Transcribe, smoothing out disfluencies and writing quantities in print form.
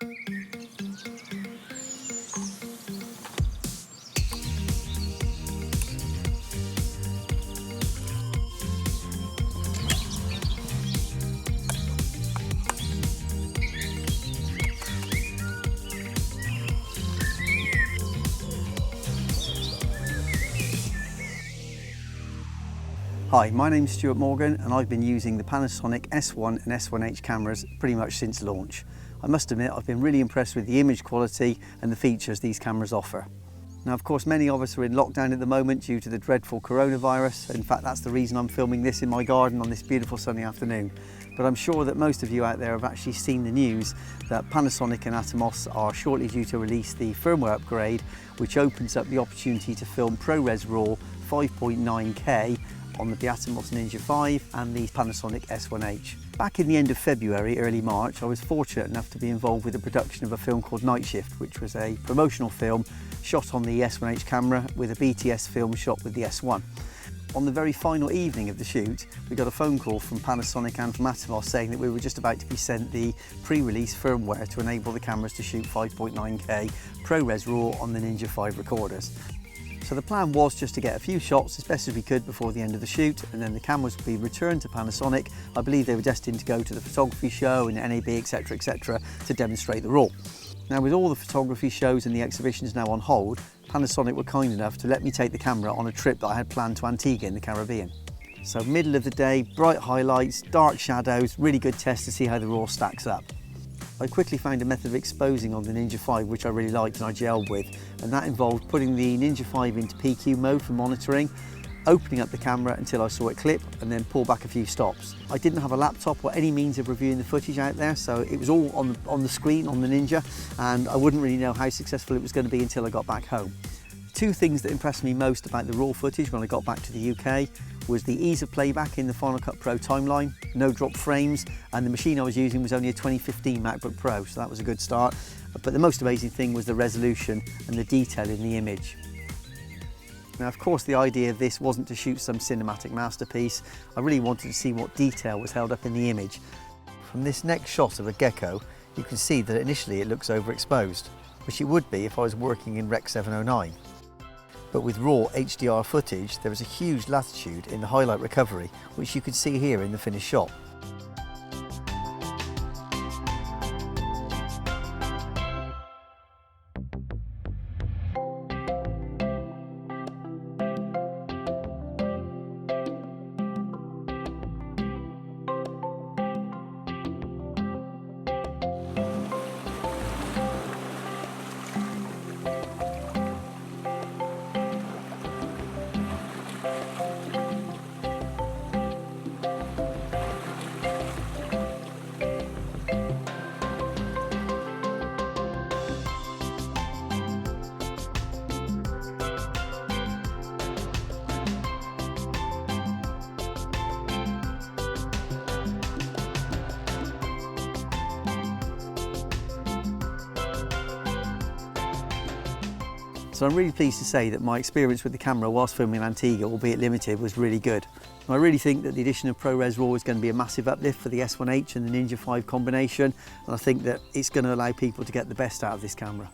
Hi, my name's Stuart Morgan and I've been using the Panasonic S1 and S1H cameras pretty much since launch. I must admit I've been really impressed with the image quality and the features these cameras offer. Now of course many of us are in lockdown at the moment due to the dreadful coronavirus. In fact that's the reason I'm filming this in my garden on this beautiful sunny afternoon. But I'm sure that most of you out there have actually seen the news that Panasonic and Atomos are shortly due to release the firmware upgrade, which opens up the opportunity to film ProRes RAW 5.9K on the Atomos Ninja V and the Panasonic S1H. Back in the end of February, early March, I was fortunate enough to be involved with the production of a film called Night Shift, which was a promotional film shot on the S1H camera with a BTS film shot with the S1. On the very final evening of the shoot, we got a phone call from Panasonic and from Atomos saying that we were just about to be sent the pre-release firmware to enable the cameras to shoot 5.9K ProRes RAW on the Ninja V recorders. So the plan was just to get a few shots as best as we could before the end of the shoot, and then the cameras would be returned to Panasonic. I believe they were destined to go to the photography show and NAB, etc, to demonstrate the RAW. Now with all the photography shows and the exhibitions now on hold, Panasonic were kind enough to let me take the camera on a trip that I had planned to Antigua in the Caribbean. So middle of the day, bright highlights, dark shadows, really good test to see how the RAW stacks up. I quickly found a method of exposing on the Ninja V which I really liked and I gelled with, and that involved putting the Ninja V into PQ mode for monitoring, opening up the camera until I saw it clip and then pull back a few stops. I didn't have a laptop or any means of reviewing the footage out there, so it was all on the screen on the Ninja, and I wouldn't really know how successful it was going to be until I got back home. Two things that impressed me most about the RAW footage when I got back to the UK was the ease of playback in the Final Cut Pro timeline, no drop frames, and the machine I was using was only a 2015 MacBook Pro, so that was a good start. But the most amazing thing was the resolution and the detail in the image. Now of course the idea of this wasn't to shoot some cinematic masterpiece. I really wanted to see what detail was held up in the image. From this next shot of a gecko, you can see that initially it looks overexposed, which it would be if I was working in Rec 709. But with raw HDR footage, there is a huge latitude in the highlight recovery, which you can see here in the finished shot. So I'm really pleased to say that my experience with the camera whilst filming Antigua, albeit limited, was really good. And I really think that the addition of ProRes RAW is going to be a massive uplift for the S1H and the Ninja V combination, and I think that it's going to allow people to get the best out of this camera.